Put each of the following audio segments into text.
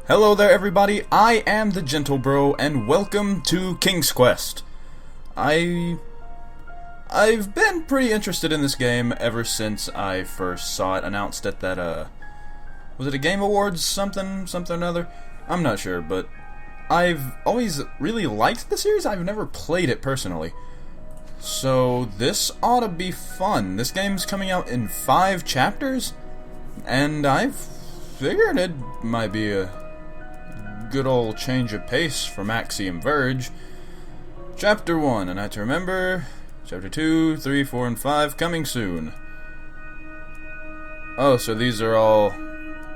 Hello there everybody, I am TheGentlebro and welcome to King's Quest. I've been pretty interested in this game ever since I first saw it announced at that, was it a Game Awards something or other? I'm not sure, but I've always really liked the series. I've never played it personally. So this ought to be fun. This game's coming out in 5 chapters, and I figured it might be a good old change of pace for Maxie and Verge. Chapter 1, and I have to remember, Chapter 2, 3, 4, and 5 coming soon. Oh, so these are all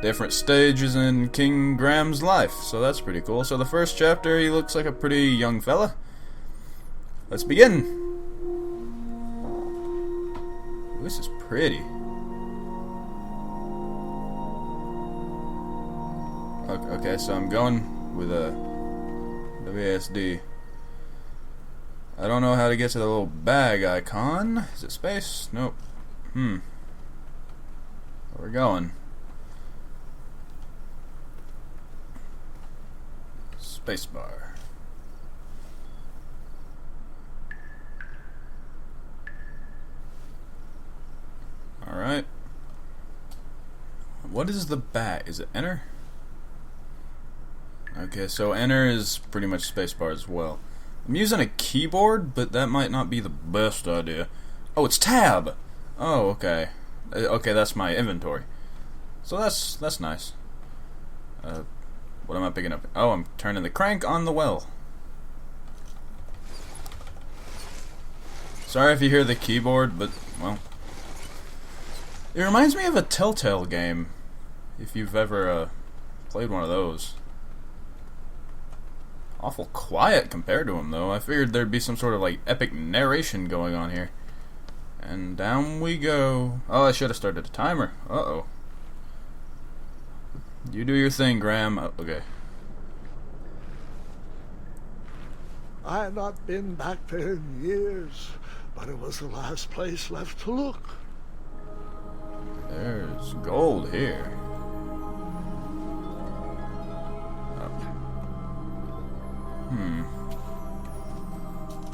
different stages in King Graham's life, so that's pretty cool. So the first chapter, he looks like a pretty young fella. Let's begin. Ooh, this is pretty. Okay, so I'm going with a WASD. I don't know how to get to the little bag icon. Is it space? Nope. Where we going? Spacebar. Alright. What is the bag? Is it enter? Okay, so enter is pretty much spacebar as well. I'm using a keyboard, but that might not be the best idea. Oh, it's tab! Oh, okay. Okay, that's my inventory. So that's nice. What am I picking up? Oh, I'm turning the crank on the well. Sorry if you hear the keyboard, but, well. It reminds me of a Telltale game, if you've ever played one of those. Awful quiet compared to him, though. I figured there'd be some sort of, like, epic narration going on here. And down we go. Oh, I should have started a timer. Uh-oh. You do your thing, Graham. Oh, okay. I had not been back there in years, but it was the last place left to look. There's gold here.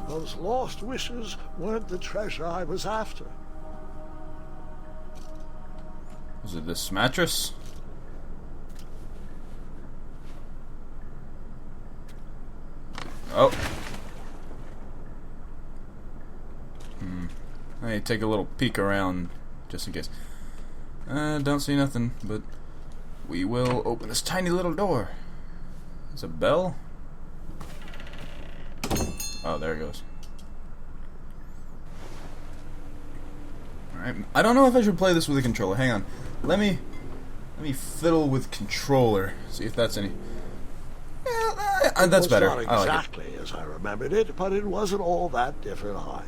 Those lost wishes weren't the treasure I was after. Was it this mattress? Oh. I need to take a little peek around just in case. Don't see nothing, but we will open this tiny little door. There's a bell. Oh, there it goes. Alright, I don't know if I should play this with a controller. Hang on. Let me fiddle with controller. See if that's any... Yeah, that's better. Not exactly as I remembered it, but it wasn't all that different either.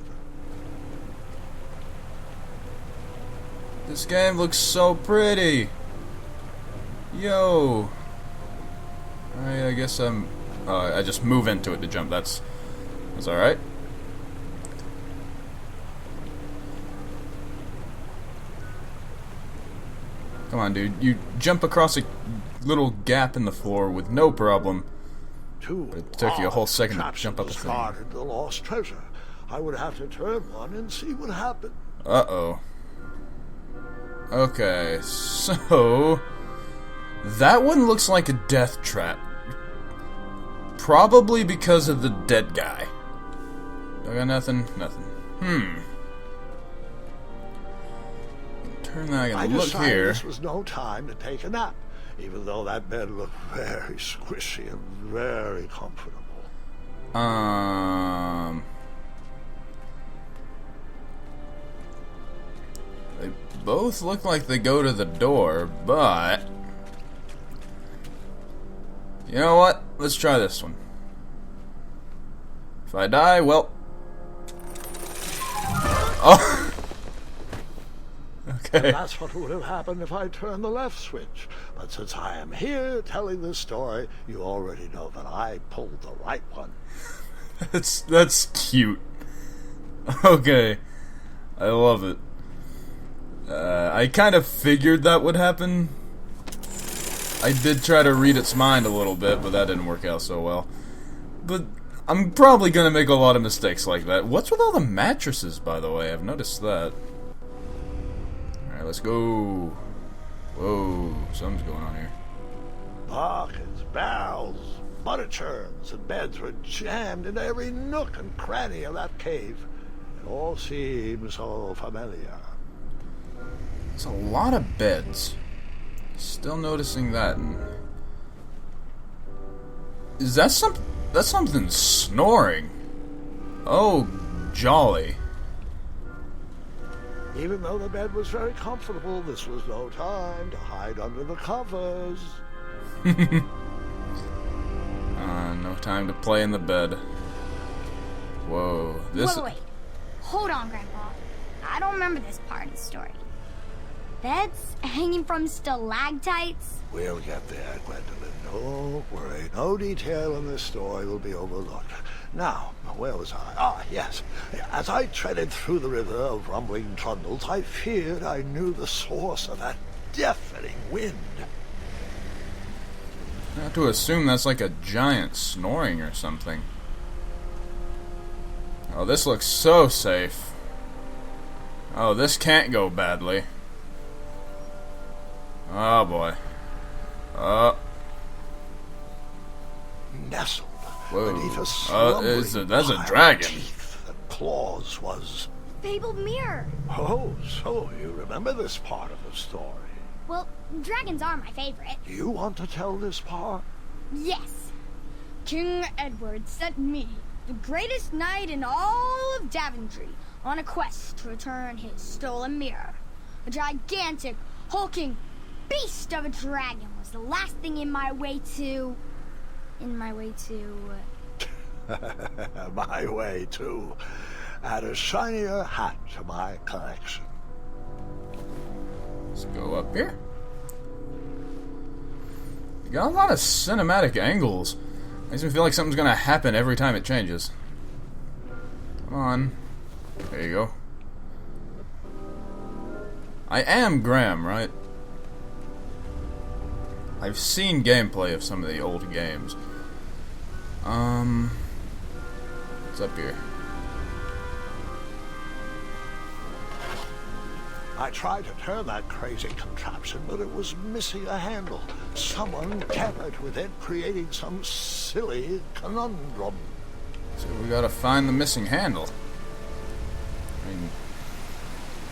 This game looks so pretty. Yo. Alright, I guess I just move into it to jump. That's alright. Come on, dude. You jump across a little gap in the floor with no problem. But it took you a whole second to jump up the thing. The lost treasure. I would have to turn one and see what happened. Uh-oh. Okay, so... that one looks like a death trap. Probably because of the dead guy. I got nothing? Nothing. Turn that. I gotta look here. This was no time to take a nap, even though that bed looked very squishy and very comfortable. They both look like they go to the door, but... you know what? Let's try this one. If I die, well... oh! Okay. And that's what would have happened if I turned the left switch. But since I am here telling this story, you already know that I pulled the right one. That's cute. Okay. I love it. I kind of figured that would happen. I did try to read its mind a little bit, but that didn't work out so well. But I'm probably gonna make a lot of mistakes like that. What's with all the mattresses, by the way? I've noticed that. Alright, let's go. Whoa, something's going on here. Buckets, barrels, butter churns, and beds were jammed into every nook and cranny of that cave. It all seems so familiar. There's a lot of beds. Still noticing that. Is that that's something snoring? Oh, jolly. Even though the bed was very comfortable, this was no time to hide under the covers. No time to play in the bed. Whoa, this. Wait. Hold on, Grandpa. I don't remember this part of the story. Beds hanging from stalactites? We'll get there, Gwendolyn. Don't worry. No detail in this story will be overlooked. Now, where was I? Ah, yes. As I treaded through the river of rumbling trundles, I feared I knew the source of that deafening wind. I have to assume that's like a giant snoring or something. Oh, this looks so safe. Oh, this can't go badly. Oh boy. Nestled Whoa. beneath a slumbering that's a pile of dragon. teeth and claws was... Fabled mirror. Oh, so you remember this part of the story. Well, dragons are my favorite. You want to tell this part? Yes. King Edward sent me, the greatest knight in all of Daventry, on a quest to return his stolen mirror. A gigantic, hulking beast of a dragon was the last thing in my way to... My way to add a shinier hat to my collection. Let's go up here. You got a lot of cinematic angles. Makes me feel like something's gonna happen every time it changes. Come on. There you go. I am Graham, right? I've seen gameplay of some of the old games. What's up here? I tried to turn that crazy contraption, but it was missing a handle. Someone tampered with it, creating some silly conundrum. So we gotta find the missing handle. I mean,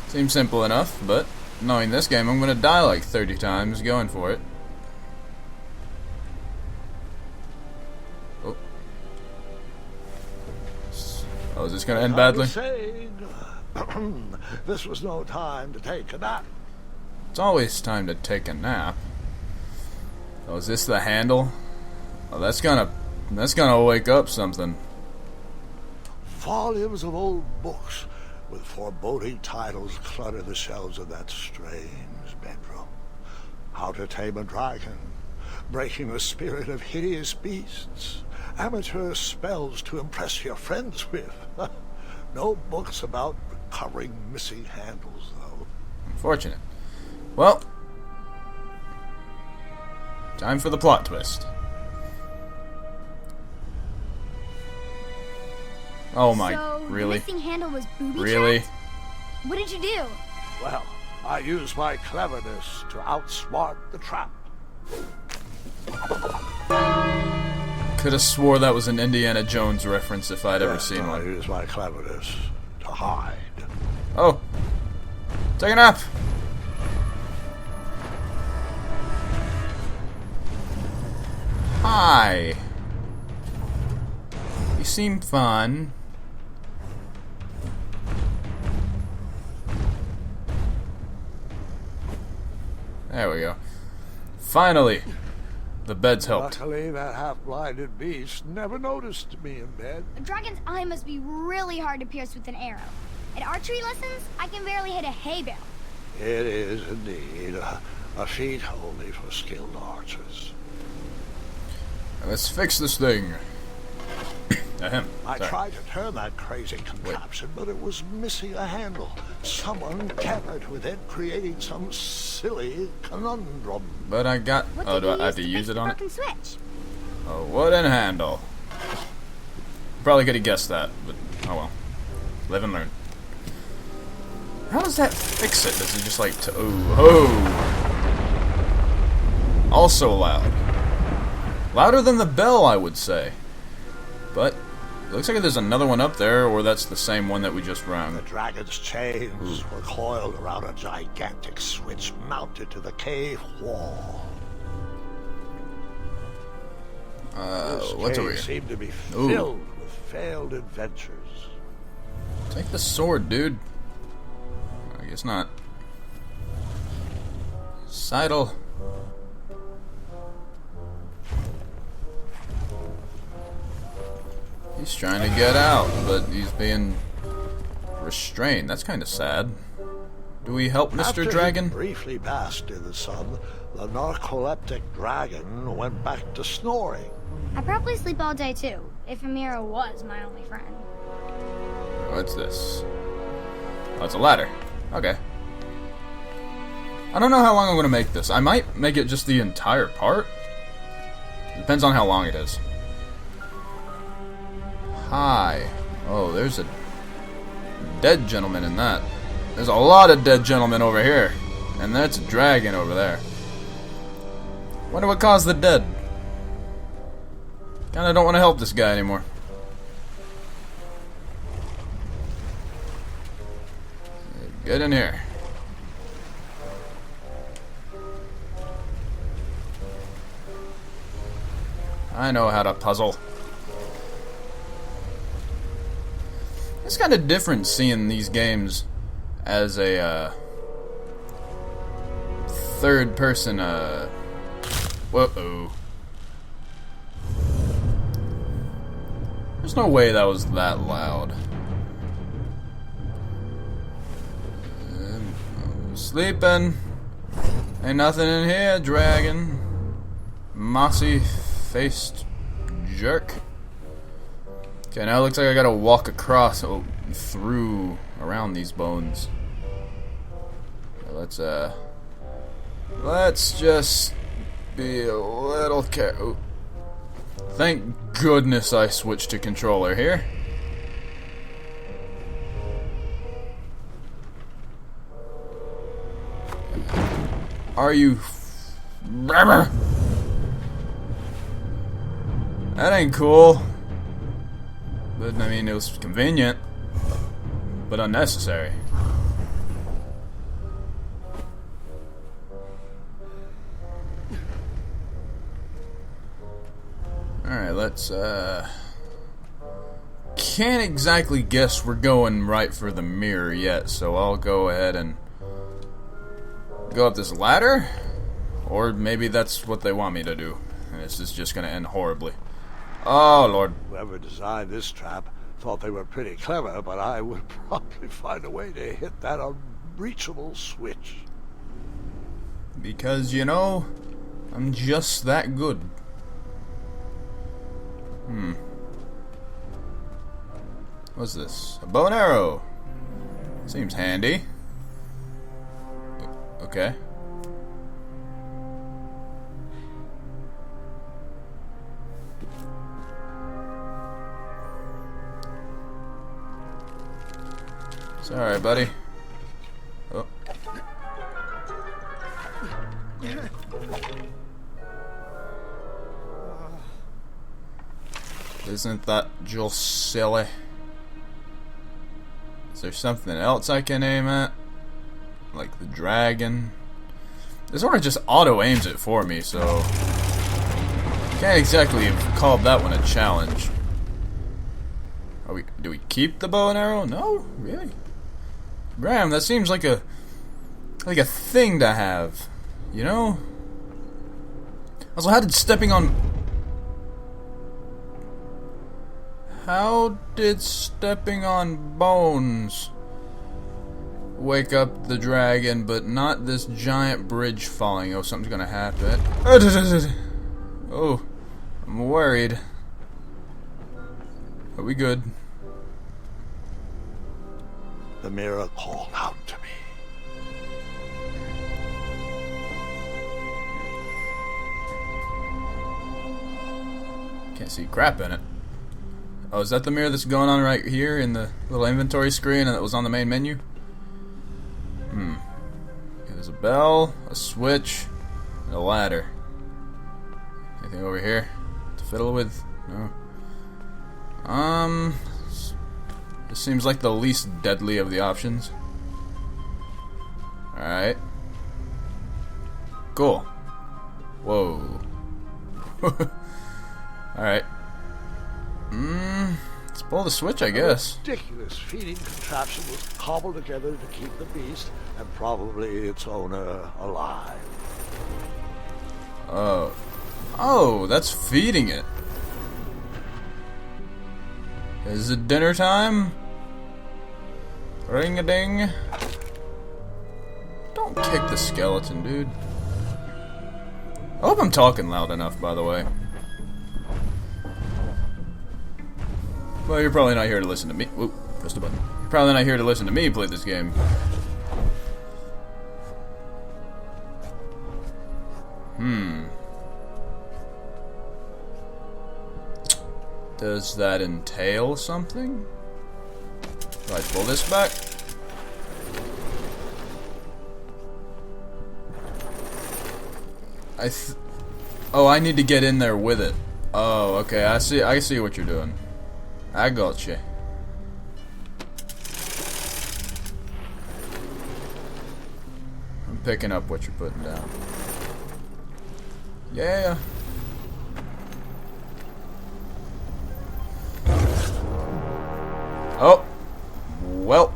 seems simple enough, but knowing this game, I'm gonna die like 30 times going for it. Oh. Oh, is this gonna end badly? I was saying, this was no time to take a nap. It's always time to take a nap. Oh, is this the handle? Oh, that's gonna wake up something. Volumes of old books with foreboding titles clutter the shelves of that strange bedroom. How to Tame a Dragon, Breaking the Spirit of Hideous Beasts, Amateur Spells to Impress Your Friends with. No books about recovering missing handles, though. Unfortunate. Well, time for the plot twist. Oh my, So really? the missing handle was booby Really? trapped? What did you do? Well, I used my cleverness to outsmart the trap. Could have swore that was an Indiana Jones reference if I'd ever seen I one. used my cleverness to hide. Oh! Take a nap! Hi! You seem fun. There we go. Finally! The bed's helped. Luckily, that half-blinded beast never noticed me in bed. A dragon's eye must be really hard to pierce with an arrow. At archery lessons, I can barely hit a hay bale. It is indeed a feat only for skilled archers. Let's fix this thing. I Sorry. tried to turn that crazy contraption, but it was missing a handle. Someone tampered with it, creating some silly conundrum. But I got... What Oh, did do you I have to use it on it? broken switch? A wooden handle. Probably could have guessed that, but oh well. Live and learn. How does that fix it? Does it just like to... Oh. Also loud. Louder than the bell, I would say. But it looks like there's another one up there, or that's the same one that we just rang. The dragon's chains were coiled around a gigantic switch mounted to the cave wall. What's over Cave here? seemed to be filled with failed adventures. Take the sword, dude. I guess not. Sidle. He's trying to get out, but he's being restrained. That's kind of sad. Do we help Mr. After Dragon? he briefly basked in the sun, the narcoleptic dragon went back to snoring. I probably sleep all day too, if Amira was my only friend. What's this? Oh, it's a ladder. Okay. I don't know how long I'm going to make this. I might make it just the entire part. Depends on how long it is. Hi. Oh, there's a dead gentleman in that. There's a lot of dead gentlemen over here. And that's a dragon over there. Wonder what caused the dead. Kinda don't want to help this guy anymore. Get in here. I know how to puzzle. It's kind of different seeing these games as a third person. Whoa. There's no way that was that loud. Sleeping. Ain't nothing in here, dragon. Mossy faced jerk. Okay, now it looks like I gotta walk across, through, around these bones. Let's just be a little careful. Thank goodness I switched to controller here. Are you... That ain't cool. But, I mean, it was convenient. But unnecessary. Alright, let's, can't exactly guess we're going right for the mirror yet, so I'll go ahead and go up this ladder, or maybe that's what they want me to do, and this is just gonna end horribly. Oh, Lord. Whoever designed this trap thought they were pretty clever, but I would probably find a way to hit that unreachable switch. Because, you know, I'm just that good. What's this? A bow and arrow. Seems handy. Okay. Sorry, buddy. Oh. Isn't that just silly? Is there something else I can aim at? Like the dragon? This sort of just auto-aims it for me, so... Can't exactly call that one a challenge. Do we keep the bow and arrow? No? Really? Graham, that seems like a thing to have. You know? Also, how did stepping on bones wake up the dragon, but not this giant bridge falling? Oh, something's gonna happen. Oh, I'm worried. Are we good? the mirror called out to me. Can't see crap in it. Oh, is that the mirror that's going on right here in the little inventory screen and that was on the main menu? Okay, there's a bell, a switch, and a ladder. Anything over here to fiddle with? No. This seems like the least deadly of the options. Alright. Cool. Whoa. Alright. Let's pull the switch, I guess. A ridiculous feeding contraption was cobbled together to keep the beast and probably its owner alive. Oh, that's feeding it. Is it dinner time? Ring-a-ding. Don't kick the skeleton, dude. I hope I'm talking loud enough, by the way. Well, you're probably not here to listen to me. Whoop, pressed a button. You're probably not here to listen to me play this game. Does that entail something? Do I pull this back? Oh, I need to get in there with it. Oh, okay. I see what you're doing. I gotcha. I'm picking up what you're putting down. Yeah. Oh. Well.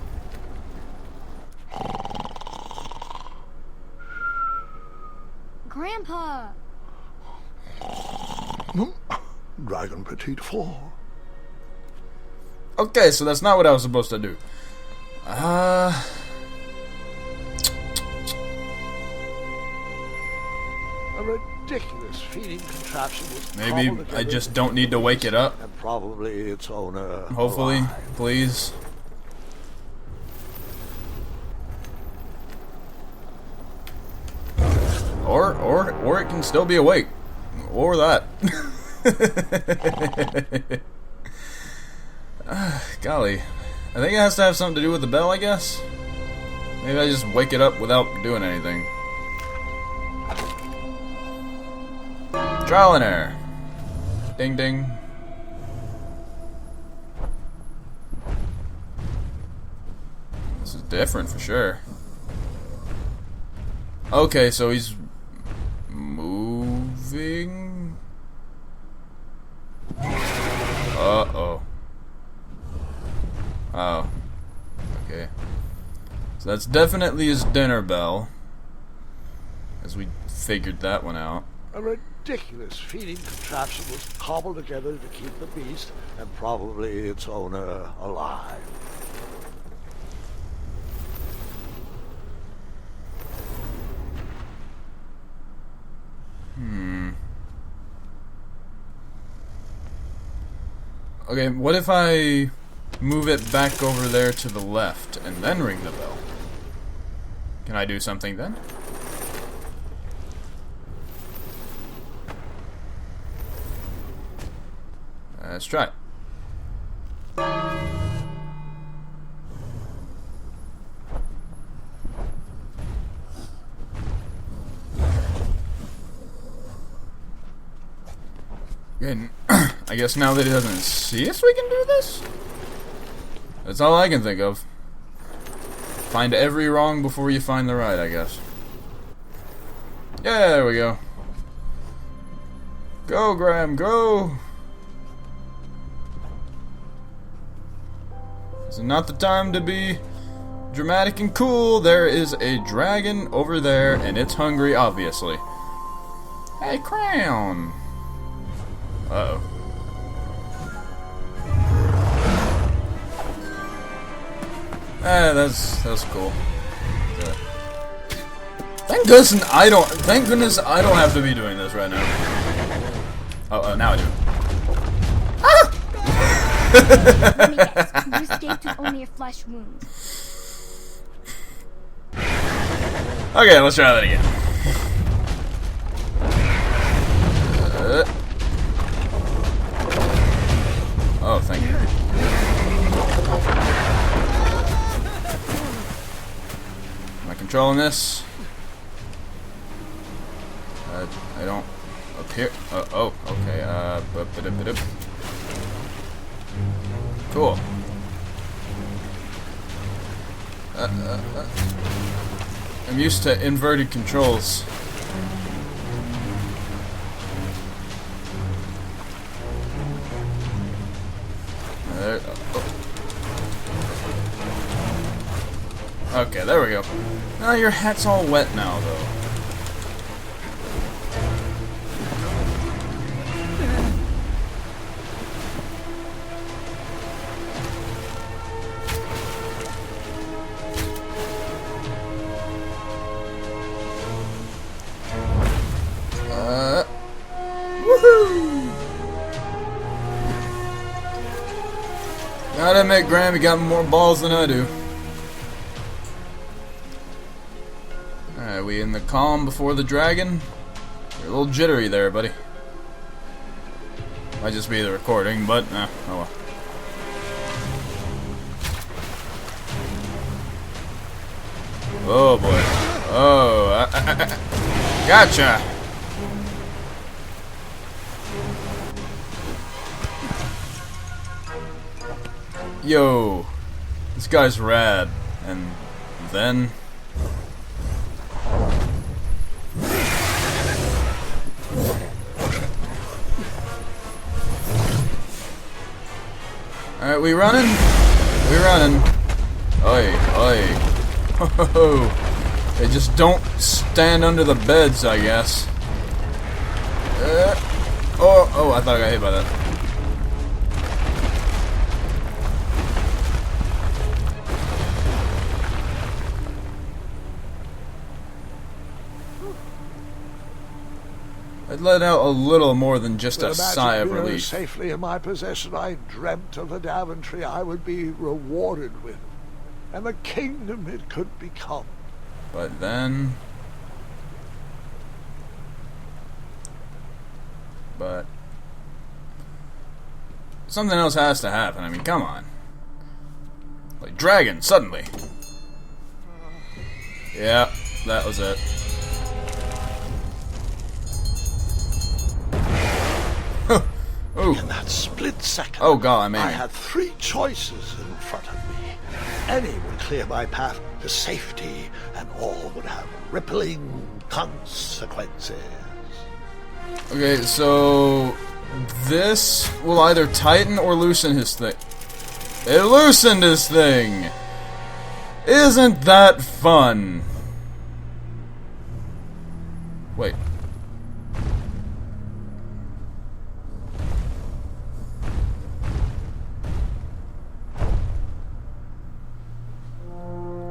Grandpa! Dragon Petite 4. Okay, so that's not what I was supposed to do. A ridiculous feeding contraption was Maybe I just don't need to wake it up. And probably its owner. Hopefully, alive. please. Or it can still be awake. Or that. Golly. I think it has to have something to do with the bell, I guess. Maybe I just wake it up without doing anything. Trial and error. Ding ding. This is different for sure. Okay, so he's moving. Uh-oh. Oh. Okay. So that's definitely his dinner bell. As we figured that one out. A ridiculous feeding contraption was cobbled together to keep the beast and probably its owner alive. Okay, what if I move it back over there to the left and then ring the bell? Can I do something then? Let's try it. Good. I guess now that he doesn't see us, we can do this? That's all I can think of. Find every wrong before you find the right, I guess. Yeah, there we go. Go, Graham, go! This is not the time to be dramatic and cool. There is a dragon over there, and it's hungry, obviously. Hey, Crown! Uh-oh. That's cool. Yeah. Thank goodness I don't have to be doing this right now. Oh, now I do. Let me guess. You escaped with only a flesh wound. Okay, let's try that again. Oh, thank you. Am I controlling this? I don't appear. Oh, okay. Cool. I'm used to inverted controls. There, Okay, there we go. Now your hat's all wet now, though. Woohoo! Gotta admit, Graham, you got more balls than I do. Alright, we in the calm before the dragon? You're a little jittery there, buddy. Might just be the recording, but oh well. Oh boy. Oh, gotcha! Yo, this guy's rad. And then... Alright, we running? We running. Oi, oi. Ho ho ho. They just don't stand under the beds, I guess. Oh, I thought I got hit by that. I'd let out a little more than just a sigh of relief. Safely in my possession, I dreamt of the Daventry I would be rewarded with, and the kingdom it could become. But then... something else has to happen. I mean, come on. Like, dragon, suddenly. Yeah, that was it. In that split second, oh god, I had three choices in front of me. Any would clear my path to safety, and all would have rippling consequences. Okay, so this will either tighten or loosen his thing. It loosened his thing! Isn't that fun? Wait.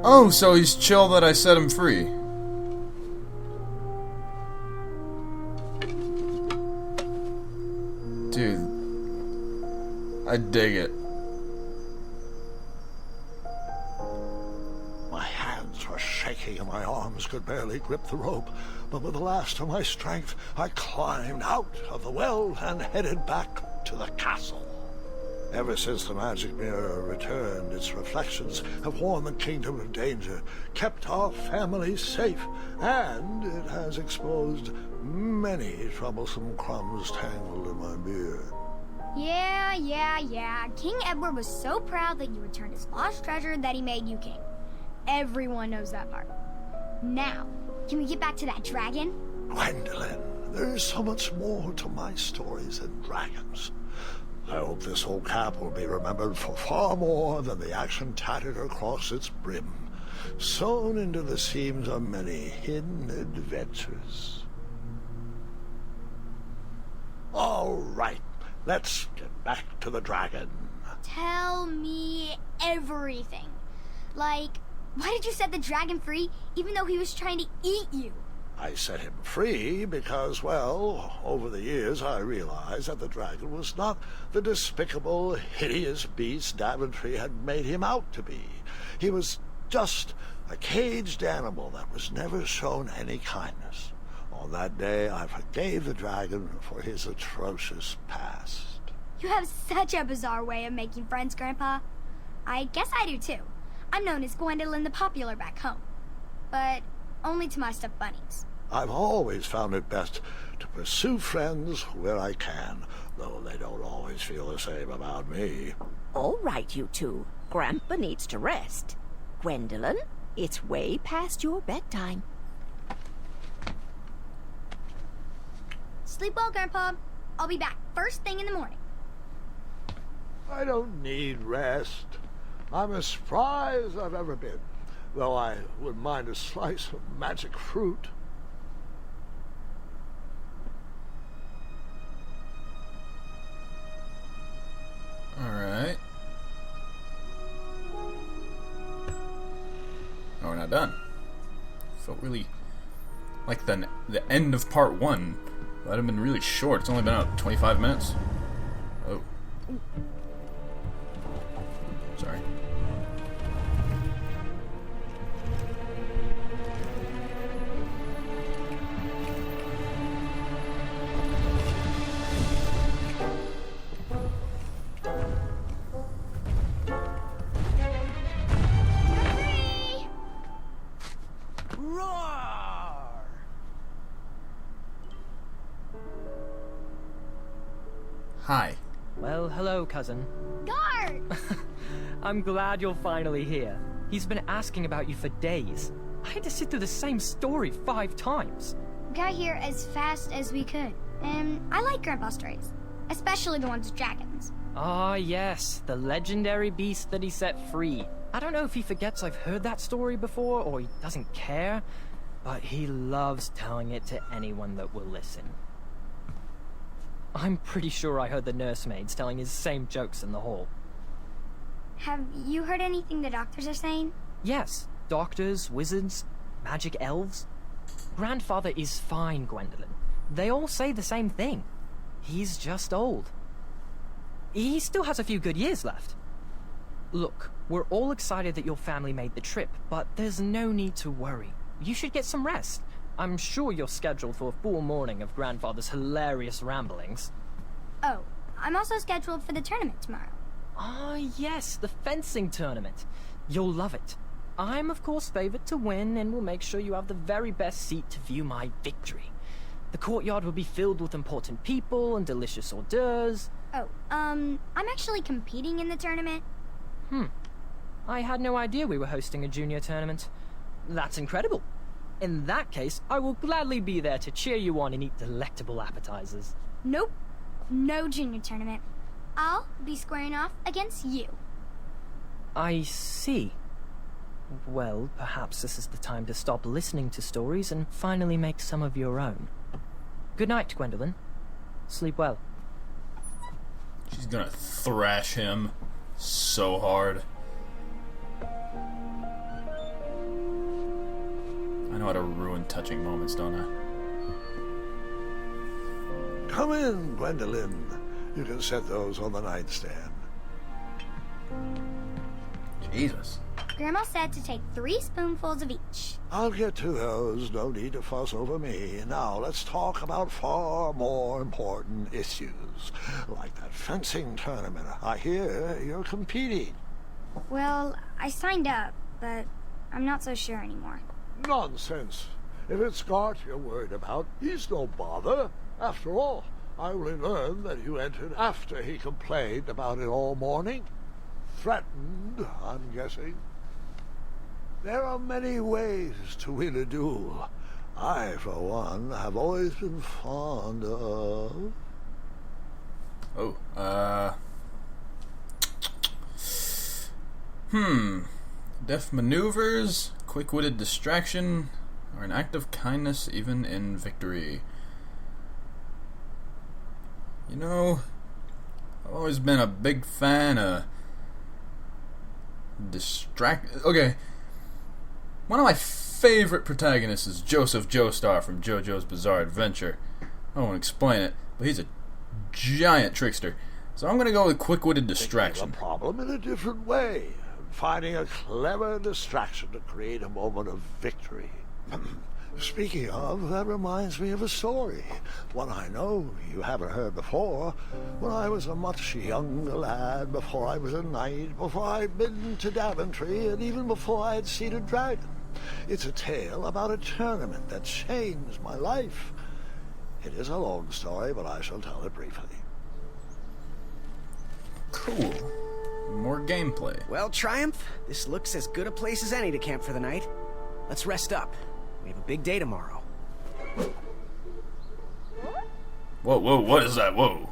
Oh, so he's chill that I set him free. Dude. I dig it. My hands were shaking and my arms could barely grip the rope, but with the last of my strength, I climbed out of the well and headed back to the castle. Ever since the magic mirror returned, its reflections have warned the kingdom of danger, kept our family safe, and it has exposed many troublesome crumbs tangled in my beard. Yeah. King Edward was so proud that you returned his lost treasure that he made you king. Everyone knows that part. Now, can we get back to that dragon? Gwendolyn, there is so much more to my stories than dragons. I hope this old cap will be remembered for far more than the action tattered across its brim, sewn into the seams of many hidden adventures. All right, let's get back to the dragon. Tell me everything. Like, why did you set the dragon free even though he was trying to eat you? I set him free because, well, over the years I realized that the dragon was not the despicable, hideous beast Daventry had made him out to be. He was Just a caged animal that was never shown any kindness. On that day, I forgave the dragon for his atrocious past. You have such a bizarre way of making friends, Grandpa. I guess I do too. I'm known as Gwendolyn the Popular back home. But only to my stuffed bunnies. I've always found it best to pursue friends where I can, though they don't always feel the same about me. All right, you two. Grandpa needs to rest. Gwendolyn, it's way past your bedtime. Sleep well, Grandpa. I'll be back first thing in the morning. I don't need rest. I'm as spry as I've ever been, though I wouldn't mind a slice of magic fruit. Alright. Oh, we're not done. Felt really like the end of part 1. That'd have been really short. It's only been out 25 minutes. Oh. Sorry. Hi. Well, hello, cousin. Guard! I'm glad you're finally here. He's been asking about you for days. I had to sit through the same story 5 times. Got here as fast as we could. And I like Grandpa's stories. Especially the ones with dragons. Ah, yes, the legendary beast that he set free. I don't know if he forgets I've heard that story before, or he doesn't care, but he loves telling it to anyone that will listen. I'm pretty sure I heard the nursemaids telling his same jokes in the hall. Have you heard anything the doctors are saying? Yes, doctors, wizards, magic elves. Grandfather is fine, Gwendolyn. They all say the same thing. He's just old. He still has a few good years left. Look, we're all excited that your family made the trip, but there's no need to worry. You should get some rest. I'm sure you're scheduled for a full morning of Grandfather's hilarious ramblings. Oh, I'm also scheduled for the tournament tomorrow. Ah, yes, the fencing tournament. You'll love it. I'm, of course, favored to win, and will make sure you have the very best seat to view my victory. The courtyard will be filled with important people and delicious hors d'oeuvres. Oh, I'm actually competing in the tournament. I had no idea we were hosting a junior tournament. That's incredible. In that case, I will gladly be there to cheer you on and eat delectable appetizers. Nope. No junior tournament. I'll be squaring off against you. I see. Well, perhaps this is the time to stop listening to stories and finally make some of your own. Good night, Gwendolyn. Sleep well. She's gonna thrash him so hard. I know how to ruin touching moments, don't I? Come in, Gwendolyn. You can set those on the nightstand. Jesus. Grandma said to take 3 spoonfuls of each. I'll get to those. No need to fuss over me. Now, let's talk about far more important issues, like that fencing tournament. I hear you're competing. Well, I signed up, but I'm not so sure anymore. Nonsense. If it's Scott you're worried about, he's no bother. After all, I only learned that you entered after he complained about it all morning. Threatened, I'm guessing. There are many ways to win a duel. I, for one, have always been fond of... Deft maneuvers, quick-witted distraction, or an act of kindness even in victory. You know, I've always been a big fan of Okay, one of my favorite protagonists is Joseph Joestar from JoJo's Bizarre Adventure. I don't want to explain it, but he's a giant trickster. So I'm going to go with quick-witted distraction. The problem in a different way. finding a clever distraction to create a moment of victory. Speaking of, that reminds me of a story, one I know you haven't heard before. When I was a much younger lad, before I was a knight, before I'd been to Daventry, and even before I had seen a dragon. It's a tale about a tournament that changed my life. It is a long story, but I shall tell it briefly. Cool. More gameplay. Well, Triumph, this looks as good a place as any to camp for the night. Let's rest up. We have a big day tomorrow. Whoa, whoa, what is that? Whoa.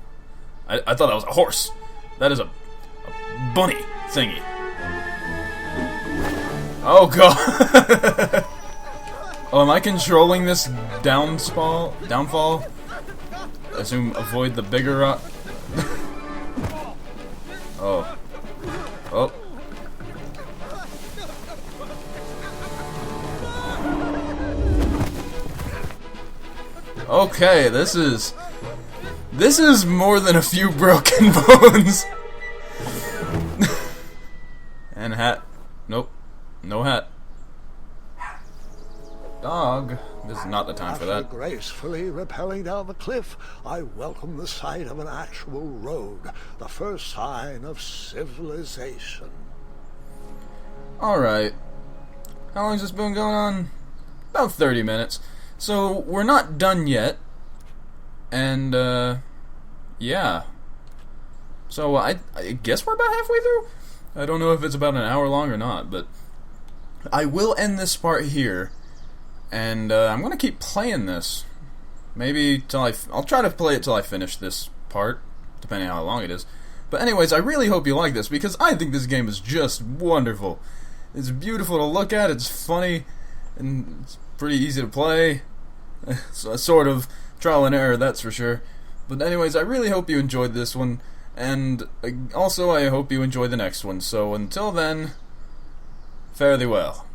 I thought that was a horse. That is a bunny thingy. Oh, God. Oh, am I controlling this downfall? I assume avoid the bigger rock. Oh. Oh. Okay, this is more than a few broken bones. And hat. Nope. No hat. Dog. This is not the time for that. After gracefully rappelling down the cliff, I welcome the sight of an actual road, the first sign of civilization. Alright. How long has this been going on? About 30 minutes. So, we're not done yet. And, yeah. So, I guess we're about halfway through? I don't know if it's about an hour long or not, but I will end this part here. And, I'm gonna keep playing this. Maybe till I'll try to play it till I finish this part, depending on how long it is. But anyways, I really hope you like this, because I think this game is just wonderful. It's beautiful to look at, it's funny, and it's pretty easy to play. So, sort of trial and error, that's for sure. But anyways, I really hope you enjoyed this one, and also I hope you enjoy the next one. So until then, fare thee well.